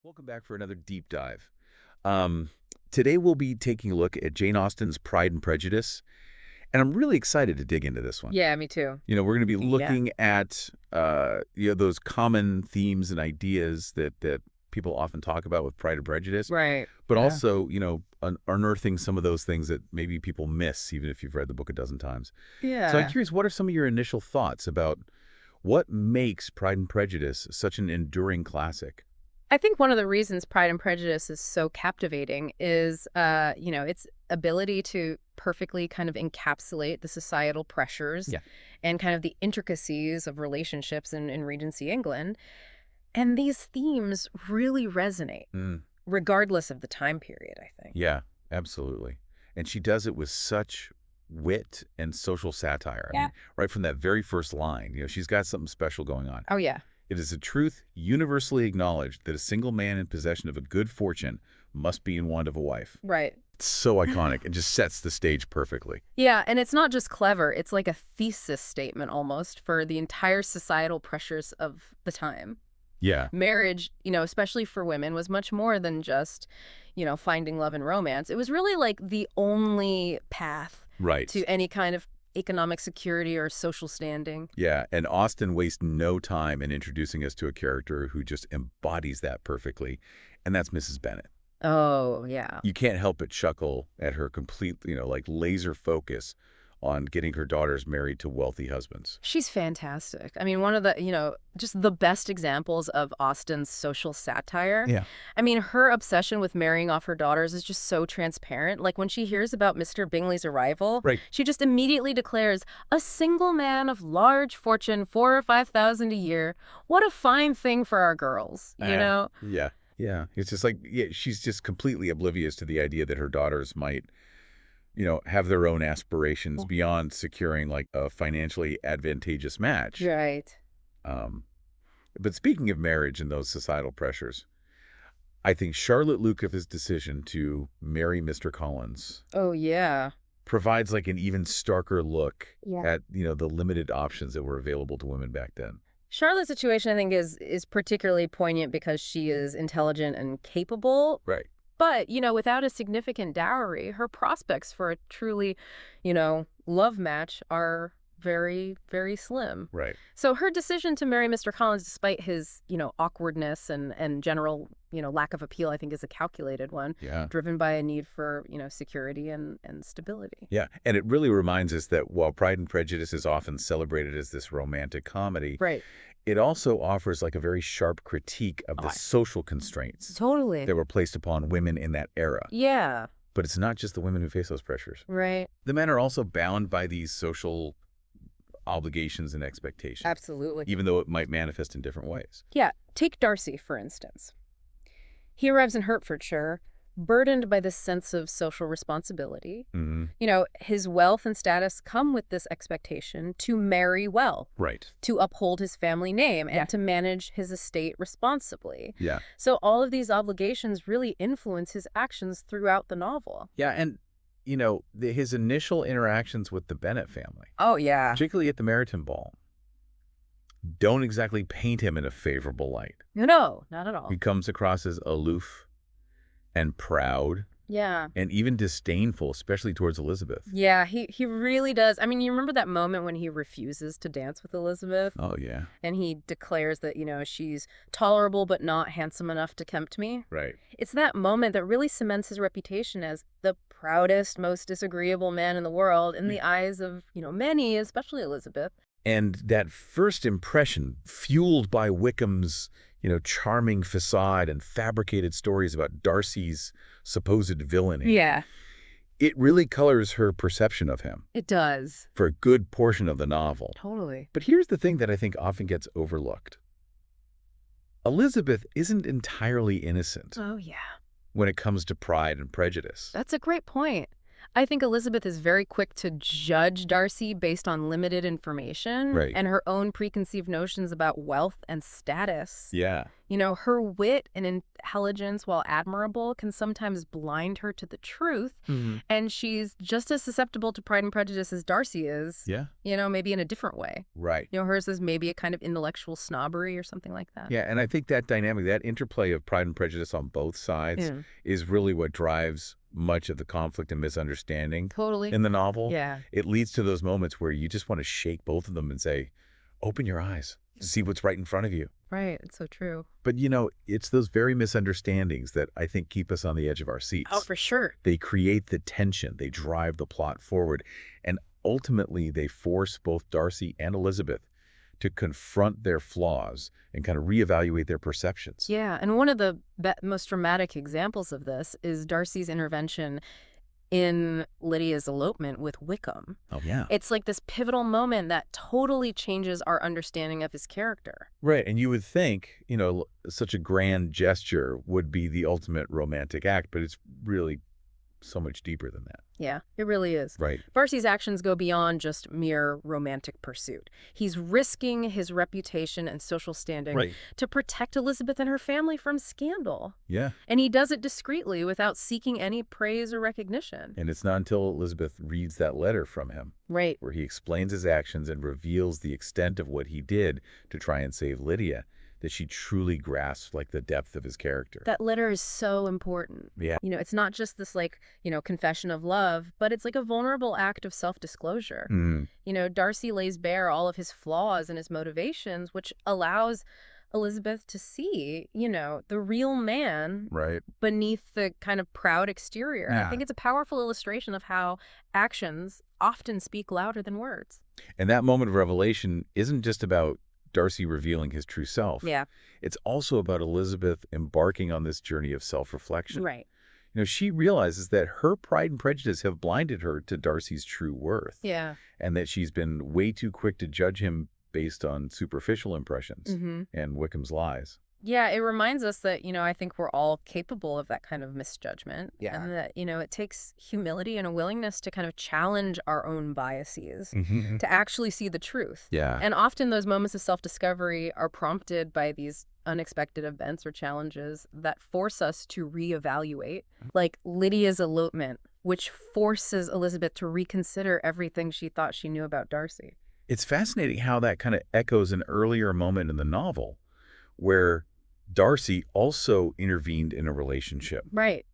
Welcome back for another deep dive. Um, Today we'll be taking a look at Jane Austen's Pride and Prejudice, and I'm really excited to dig into this one. Yeah, me too. We're going to be Yeah. looking at those common themes and ideas that people often talk about with Pride and Prejudice, Right. but Yeah. also unearthing some of those things that maybe people miss, even if you've read the book a dozen times. So I'm Yeah. curious, what are some of your initial thoughts about what makes Pride and Prejudice such an enduring classic? I think one of the reasons Pride and Prejudice is so captivating is, its ability to perfectly kind of encapsulate the societal pressures Yeah. and kind of the intricacies of relationships in Regency England. And these themes really resonate, Mm. regardless of the time period, I think. Yeah, absolutely. And she does it with such wit and social satire. I Yeah. mean, right from that very first line, she's got something special going on. Oh, yeah. It is a truth universally acknowledged that a single man in possession of a good fortune must be in want of a wife. Right. It's so iconic and just sets the stage perfectly. Yeah, and it's not just clever. It's like a thesis statement almost for the entire societal pressures of the time. Yeah, Marriage, especially for women, was much more than just, finding love and romance. It was really like the only path right. to any kind of economic security or social standing. Yeah, and Austen wastes no time in introducing us to a character who just embodies that perfectly, and that's Mrs. Bennet. Oh, yeah. You can't help but chuckle at her complete, like laser focus on getting her daughters married to wealthy husbands. She's fantastic. I mean, one of the, just the best examples of Austen's social satire. Yeah. I mean, her obsession with marrying off her daughters is just so transparent. Like when she hears about Mr. Bingley's arrival, Right. she just immediately declares, a single man of large fortune, 4,000 or 5,000 a year. What a fine thing for our girls, you know? Yeah. Yeah. It's just like, she's just completely oblivious to the idea that her daughters might, have their own aspirations beyond securing like a financially advantageous match. Right. But speaking of marriage and those societal pressures, I think Charlotte Lucas's decision to marry Mr. Collins Oh, yeah. provides like an even starker look Yeah. at, the limited options that were available to women back then. Charlotte's situation, I think, is particularly poignant because she is intelligent and capable. Right. But, without a significant dowry, her prospects for a truly, love match are very, very slim. Right. So her decision to marry Mr. Collins, despite his, awkwardness and general, lack of appeal, I think is a calculated one, Yeah. driven by a need for, security and stability. Yeah. And it really reminds us that while Pride and Prejudice is often celebrated as this romantic comedy, Right. it also offers like a very sharp critique of the social constraints Totally. that were placed upon women in that era. Yeah. But it's not just the women who face those pressures. Right. The men are also bound by these social obligations and expectations. Absolutely. Even though it might manifest in different ways. Yeah. Take Darcy, for instance. He arrives in Hertfordshire, burdened by this sense of social responsibility. Mm-hmm. His wealth and status come with this expectation to marry well, Right. to uphold his family name, and to manage his estate responsibly. Yeah. So all of these obligations really influence his actions throughout the novel. Yeah, and, his initial interactions with the Bennet family, Oh, yeah. particularly at the Meryton Ball, don't exactly paint him in a favorable light. No, not at all. He comes across as aloof and proud Yeah. and even disdainful, especially towards Elizabeth. Yeah, he really does. I mean, you remember that moment when he refuses to dance with Elizabeth? Oh, yeah. And he declares that, she's tolerable but not handsome enough to tempt me. Right. It's that moment that really cements his reputation as the proudest, most disagreeable man in the world in the eyes of, many, especially Elizabeth. And that first impression, fueled by Wickham's, charming facade and fabricated stories about Darcy's supposed villainy. Yeah, It really colors her perception of him it does. for a good portion of the novel. Totally. But here's the thing that I think often gets overlooked. Elizabeth isn't entirely innocent Oh, yeah. when it comes to Pride and Prejudice. That's a great point. I think Elizabeth is very quick to judge Darcy based on limited information Right. and her own preconceived notions about wealth and status. Yeah. You know, her wit and intelligence, while admirable, can sometimes blind her to the truth. And she's just as susceptible to Pride and Prejudice as Darcy is, Yeah. you know, maybe in a different way. Right. You know, hers is maybe a kind of intellectual snobbery or something like that. Yeah, and I think that dynamic, that interplay of Pride and Prejudice on both sides is really what drives much of the conflict and misunderstanding Totally. in the novel. Yeah. It leads to those moments where you just want to shake both of them and say, open your eyes, see what's right in front of you. Right. It's so true. But, you know, it's those very misunderstandings that I think keep us on the edge of our seats. Oh, for sure. They create the tension. They drive the plot forward. And ultimately, they force both Darcy and Elizabeth to confront their flaws and kind of reevaluate their perceptions. Yeah. And one of the most dramatic examples of this is Darcy's intervention in Lydia's elopement with Wickham. Oh, yeah. It's like this pivotal moment that totally changes our understanding of his character. Right. And you would think, you know, such a grand gesture would be the ultimate romantic act, but it's really so much deeper than that. Yeah, it really is. Right. Darcy's actions go beyond just mere romantic pursuit. He's risking his reputation and social standing to protect Elizabeth and her family from scandal. Yeah. And he does it discreetly without seeking any praise or recognition. And it's not until Elizabeth reads that letter from him where he explains his actions and reveals the extent of what he did to try and save Lydia that she truly grasps like the depth of his character. That letter is so important. Yeah. You know, it's not just this like, you know, confession of love, but it's like a vulnerable act of self-disclosure. You know, Darcy lays bare all of his flaws and his motivations, which allows Elizabeth to see, you know, the real man beneath the kind of proud exterior. I think it's a powerful illustration of how actions often speak louder than words. And that moment of revelation isn't just about Darcy revealing his true self. Yeah. It's also about Elizabeth embarking on this journey of self-reflection. Right. You know, she realizes that her pride and prejudice have blinded her to Darcy's true worth. Yeah. And that she's been way too quick to judge him based on superficial impressions and Wickham's lies. Yeah, it reminds us that, you know, I think we're all capable of that kind of misjudgment. Yeah. And that, you know, it takes humility and a willingness to kind of challenge our own biases, to actually see the truth. Yeah. And often those moments of self-discovery are prompted by these unexpected events or challenges that force us to reevaluate, like Lydia's elopement, which forces Elizabeth to reconsider everything she thought she knew about Darcy. It's fascinating how that kind of echoes an earlier moment in the novel where Darcy also intervened in a relationship. Right.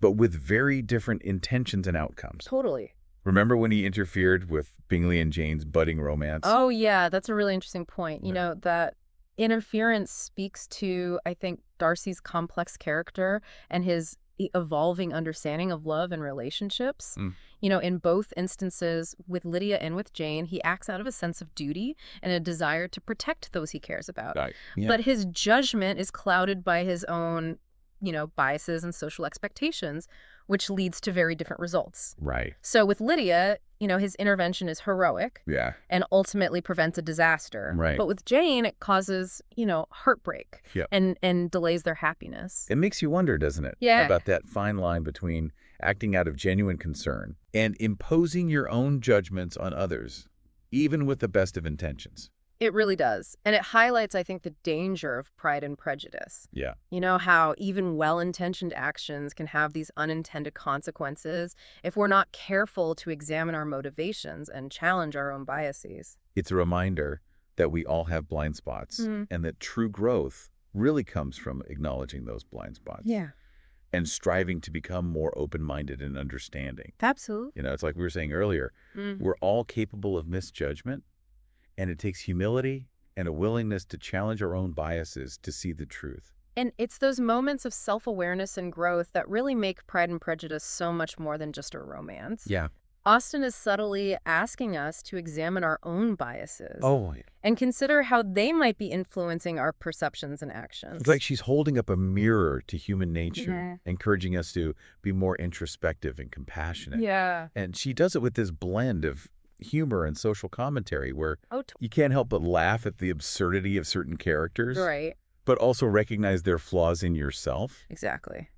But with very different intentions and outcomes. Totally. Remember when he interfered with Bingley and Jane's budding romance? Oh, yeah. That's a really interesting point. You know, that interference speaks to, I think, Darcy's complex character and his evolving understanding of love and relationships. You know, in both instances, with Lydia and with Jane, he acts out of a sense of duty and a desire to protect those he cares about. But his judgment is clouded by his own, you know, biases and social expectations, which leads to very different results. Right. So with Lydia, you know, his intervention is heroic and ultimately prevents a disaster. Right. But with Jane, it causes, you know, heartbreak and delays their happiness. It makes you wonder, doesn't it? Yeah. About that fine line between acting out of genuine concern and imposing your own judgments on others, even with the best of intentions. It really does. And it highlights, I think, the danger of Pride and Prejudice. Yeah. You know, how even well-intentioned actions can have these unintended consequences if we're not careful to examine our motivations and challenge our own biases. It's a reminder that we all have blind spots and that true growth really comes from acknowledging those blind spots. Yeah. And striving to become more open-minded and understanding. Absolutely. You know, it's like we were saying earlier, we're all capable of misjudgment. And it takes humility and a willingness to challenge our own biases to see the truth. And it's those moments of self-awareness and growth that really make Pride and Prejudice so much more than just a romance. Yeah. Austen is subtly asking us to examine our own biases Oh, and consider how they might be influencing our perceptions and actions. it's like she's holding up a mirror to human nature, encouraging us to be more introspective and compassionate. Yeah. And she does it with this blend of humor and social commentary where Oh, you can't help but laugh at the absurdity of certain characters, right. but also recognize their flaws in yourself. Exactly.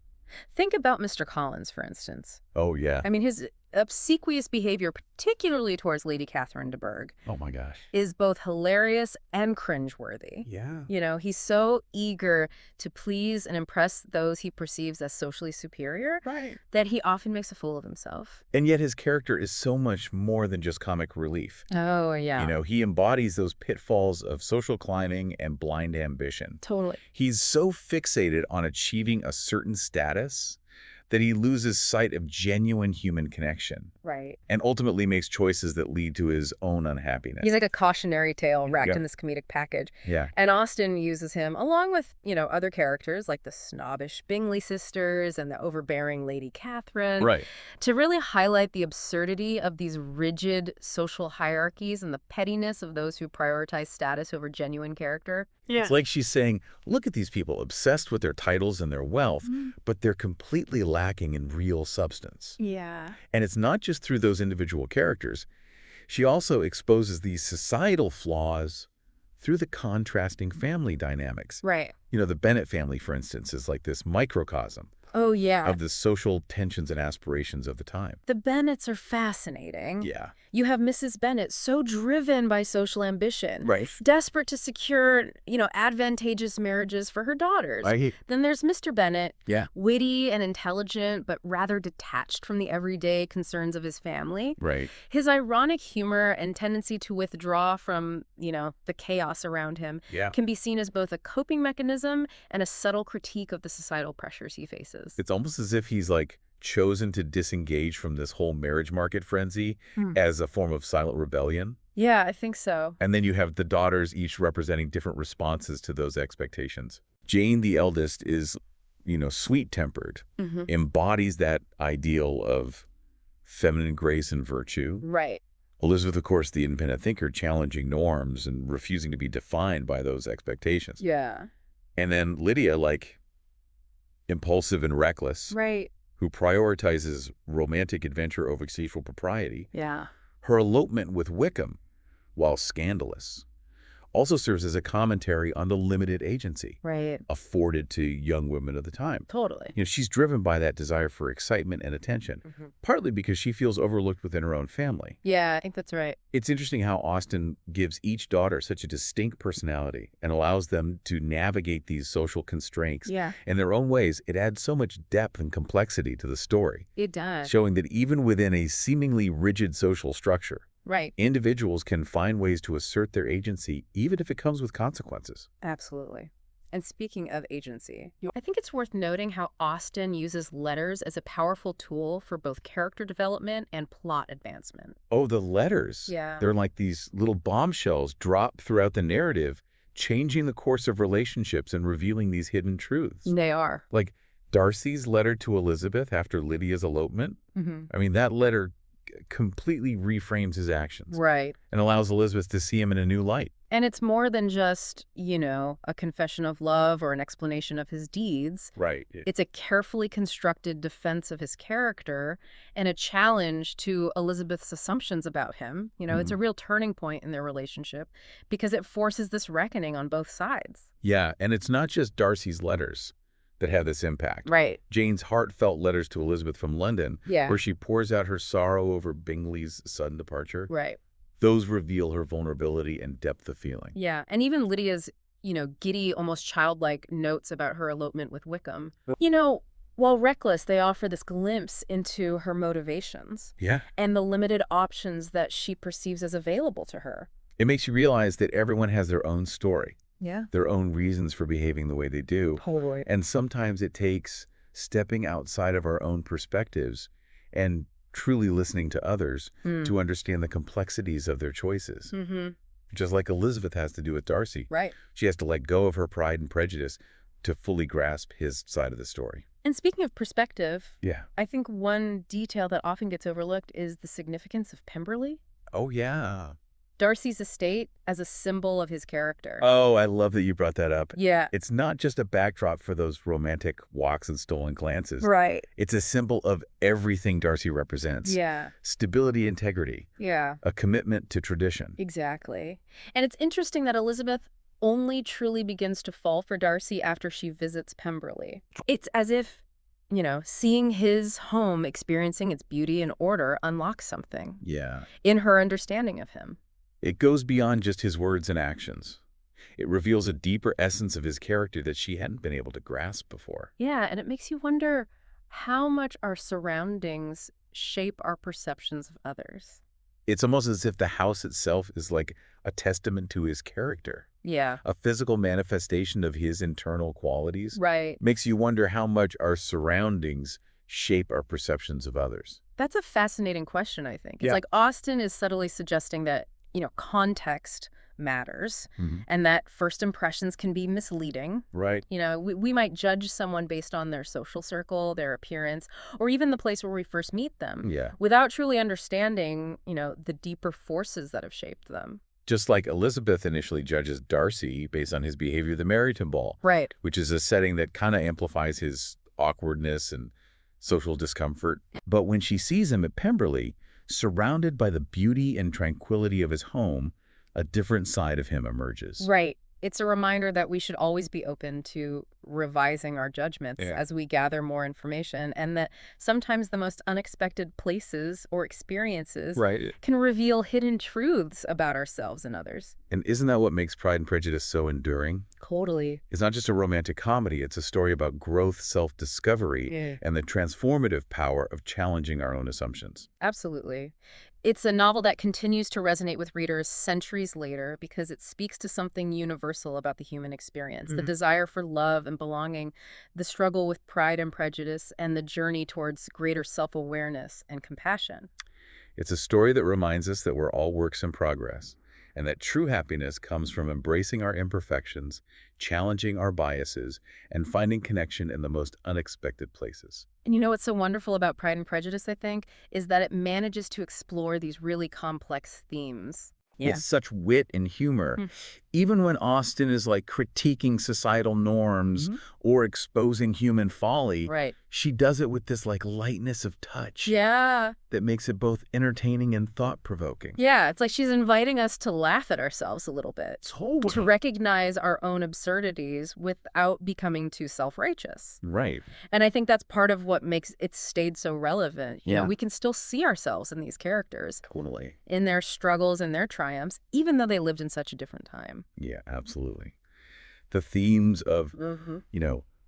Think about Mr. Collins, for instance. Oh, yeah. I mean, his obsequious behavior, particularly towards Lady Catherine de Bourgh, Oh my gosh. is both hilarious and cringeworthy. Yeah. You know, he's so eager to please and impress those he perceives as socially superior Right. that he often makes a fool of himself. And yet his character is so much more than just comic relief. Oh, yeah. You know, he embodies those pitfalls of social climbing and blind ambition. Totally. He's so fixated on achieving a certain status that he loses sight of genuine human connection. Right. And ultimately makes choices that lead to his own unhappiness. He's like a cautionary tale wrapped in this comedic package. Yeah. And Austen uses him, along with, other characters like the snobbish Bingley sisters and the overbearing Lady Catherine, Right. to really highlight the absurdity of these rigid social hierarchies and the pettiness of those who prioritize status over genuine character. Yeah. It's like she's saying, look at these people obsessed with their titles and their wealth, but they're completely lacking in real substance. Yeah. And it's not just through those individual characters. She also exposes these societal flaws through the contrasting family dynamics. Right. The Bennet family, for instance, is like this microcosm Oh, yeah. of the social tensions and aspirations of the time. The Bennets are fascinating. Yeah. You have Mrs. Bennet, so driven by social ambition. Right. Desperate to secure, advantageous marriages for her daughters. Then there's Mr. Bennet. Yeah. Witty and intelligent, but rather detached from the everyday concerns of his family. Right. His ironic humor and tendency to withdraw from, the chaos around him can be seen as both a coping mechanism and a subtle critique of the societal pressures he faces. It's almost as if he's chosen to disengage from this whole marriage market frenzy as a form of silent rebellion. Yeah, I think so. And then you have the daughters each representing different responses to those expectations. Jane, the eldest, is, sweet-tempered, embodies that ideal of feminine grace and virtue. Right. Elizabeth, of course, the independent thinker, challenging norms and refusing to be defined by those expectations. Yeah. And then Lydia, impulsive and reckless. Right. Who prioritizes romantic adventure over sexual propriety. Yeah. Her elopement with Wickham, while scandalous, also serves as a commentary on the limited agency afforded to young women of the time. Totally. She's driven by that desire for excitement and attention, partly because she feels overlooked within her own family. Yeah, I think that's right. It's interesting how Austen gives each daughter such a distinct personality and allows them to navigate these social constraints in their own ways. It adds so much depth and complexity to the story. It does. Showing that even within a seemingly rigid social structure, individuals can find ways to assert their agency, even if it comes with consequences. Absolutely. And speaking of agency, I think it's worth noting how Austen uses letters as a powerful tool for both character development and plot advancement. Oh, the letters. Yeah. They're like these little bombshells dropped throughout the narrative, changing the course of relationships and revealing these hidden truths. They are. Like Darcy's letter to Elizabeth after Lydia's elopement. I mean, that letter completely reframes his actions. Right. And allows Elizabeth to see him in a new light. And it's more than just, a confession of love or an explanation of his deeds. Right. It's a carefully constructed defense of his character and a challenge to Elizabeth's assumptions about him. It's a real turning point in their relationship because it forces this reckoning on both sides. Yeah, and it's not just Darcy's letters that have this impact. Right. Jane's heartfelt letters to Elizabeth from London, where she pours out her sorrow over Bingley's sudden departure. Right. Those reveal her vulnerability and depth of feeling. Yeah, and even Lydia's, giddy, almost childlike notes about her elopement with Wickham. While reckless, they offer this glimpse into her motivations. Yeah. And the limited options that she perceives as available to her. It makes you realize that everyone has their own story. Yeah. Their own reasons for behaving the way they do. Totally. And sometimes it takes stepping outside of our own perspectives and truly listening to others to understand the complexities of their choices. Just like Elizabeth has to do with Darcy. Right. She has to let go of her pride and prejudice to fully grasp his side of the story. And speaking of perspective, Yeah. I think one detail that often gets overlooked is the significance of Pemberley. Oh, yeah. Darcy's estate as a symbol of his character. Oh, I love that you brought that up. Yeah. It's not just a backdrop for those romantic walks and stolen glances. Right. It's a symbol of everything Darcy represents. Yeah. Stability, integrity. Yeah. A commitment to tradition. Exactly. And it's interesting that Elizabeth only truly begins to fall for Darcy after she visits Pemberley. It's as if seeing his home experiencing its beauty and order unlocks something Yeah. in her understanding of him. It goes beyond just his words and actions. It reveals a deeper essence of his character that she hadn't been able to grasp before. Yeah, and it makes you wonder how much our surroundings shape our perceptions of others. It's almost as if the house itself is like a testament to his character, Yeah. a physical manifestation of his internal qualities. Right. Makes you wonder how much our surroundings shape our perceptions of others. That's a fascinating question, I think. It's Yeah. like Austen is subtly suggesting that, context matters and that first impressions can be misleading. Right. We might judge someone based on their social circle, their appearance, or even the place where we first meet them Yeah. without truly understanding, the deeper forces that have shaped them. Just like Elizabeth initially judges Darcy based on his behavior at the Meryton ball, Right. which is a setting that kind of amplifies his awkwardness and social discomfort. But when she sees him at Pemberley, surrounded by the beauty and tranquility of his home, a different side of him emerges. Right. It's a reminder that we should always be open to revising our judgments as we gather more information, and that sometimes the most unexpected places or experiences can reveal hidden truths about ourselves and others. And isn't that what makes Pride and Prejudice so enduring? Totally. It's not just a romantic comedy, it's a story about growth, self-discovery, and the transformative power of challenging our own assumptions. Absolutely. It's a novel that continues to resonate with readers centuries later because it speaks to something universal about the human experience, the desire for love and belonging, the struggle with pride and prejudice, and the journey towards greater self-awareness and compassion. It's a story that reminds us that we're all works in progress, and that true happiness comes from embracing our imperfections, challenging our biases, and finding connection in the most unexpected places. And what's so wonderful about Pride and Prejudice, I think, is that it manages to explore these really complex themes. It's such wit and humor. Even when Austen is like critiquing societal norms or exposing human folly, Right. she does it with this like lightness of touch Yeah. that makes it both entertaining and thought-provoking. Yeah, it's like she's inviting us to laugh at ourselves a little bit, Totally. to recognize our own absurdities without becoming too self-righteous. Right. And I think that's part of what makes it stayed so relevant. Yeah. We can still see ourselves in these characters, Totally. in their struggles and their triumphs, even though they lived in such a different time. Yeah, absolutely. The themes of,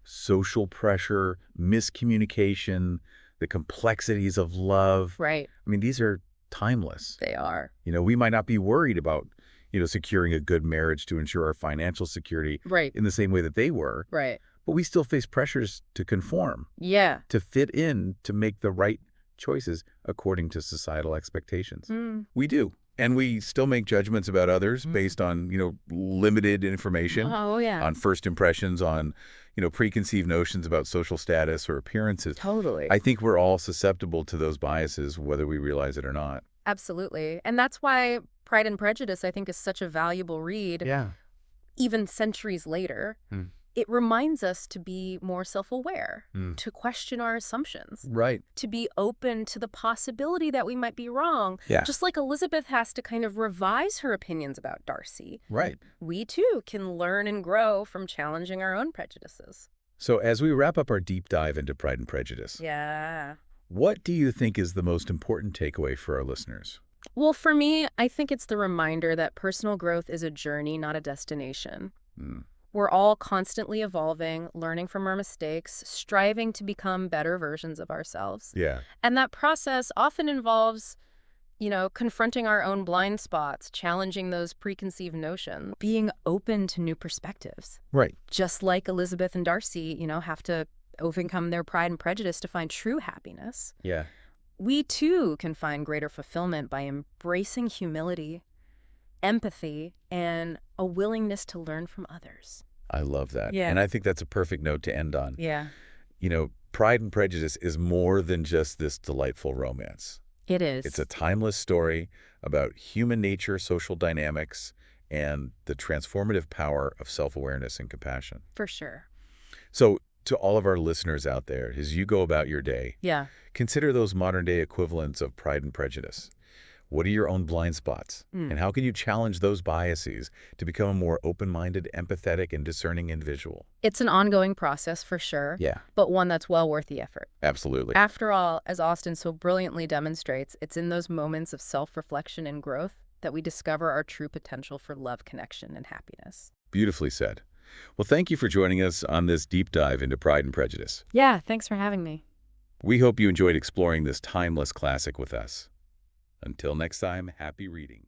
social pressure, miscommunication, the complexities of love. Right. I mean, these are timeless. They are. We might not be worried about, securing a good marriage to ensure our financial security Right. in the same way that they were. Right. But we still face pressures to conform, Yeah. to fit in, to make the right choices according to societal expectations. We do. And we still make judgments about others based on, limited information, Oh, yeah. on first impressions, on, preconceived notions about social status or appearances. Totally. I think we're all susceptible to those biases, whether we realize it or not. Absolutely. And that's why Pride and Prejudice, I think, is such a valuable read, Yeah. even centuries later. It reminds us to be more self-aware, to question our assumptions, Right. to be open to the possibility that we might be wrong. Yeah. Just like Elizabeth has to kind of revise her opinions about Darcy. Right. We, too, can learn and grow from challenging our own prejudices. So as we wrap up our deep dive into Pride and Prejudice, Yeah. what do you think is the most important takeaway for our listeners? Well, for me, I think it's the reminder that personal growth is a journey, not a destination. We're all constantly evolving, learning from our mistakes, striving to become better versions of ourselves. Yeah. And that process often involves, confronting our own blind spots, challenging those preconceived notions, being open to new perspectives. Right. Just like Elizabeth and Darcy, have to overcome their pride and prejudice to find true happiness. Yeah. We, too, can find greater fulfillment by embracing humility, empathy, and a willingness to learn from others. I love that. Yeah. And I think that's a perfect note to end on. Yeah. Pride and Prejudice is more than just this delightful romance. It is. It's a timeless story about human nature, social dynamics, and the transformative power of self-awareness and compassion. For sure. So to all of our listeners out there, as you go about your day, Yeah. consider those modern-day equivalents of Pride and Prejudice. What are your own blind spots? And how can you challenge those biases to become a more open-minded, empathetic, and discerning individual? It's an ongoing process for sure, Yeah, but one that's well worth the effort. absolutely. After all, as Austen so brilliantly demonstrates, it's in those moments of self-reflection and growth that we discover our true potential for love, connection, and happiness. Beautifully said. Well, thank you for joining us on this deep dive into Pride and Prejudice. Yeah, thanks for having me. We hope you enjoyed exploring this timeless classic with us. Until next time, happy reading.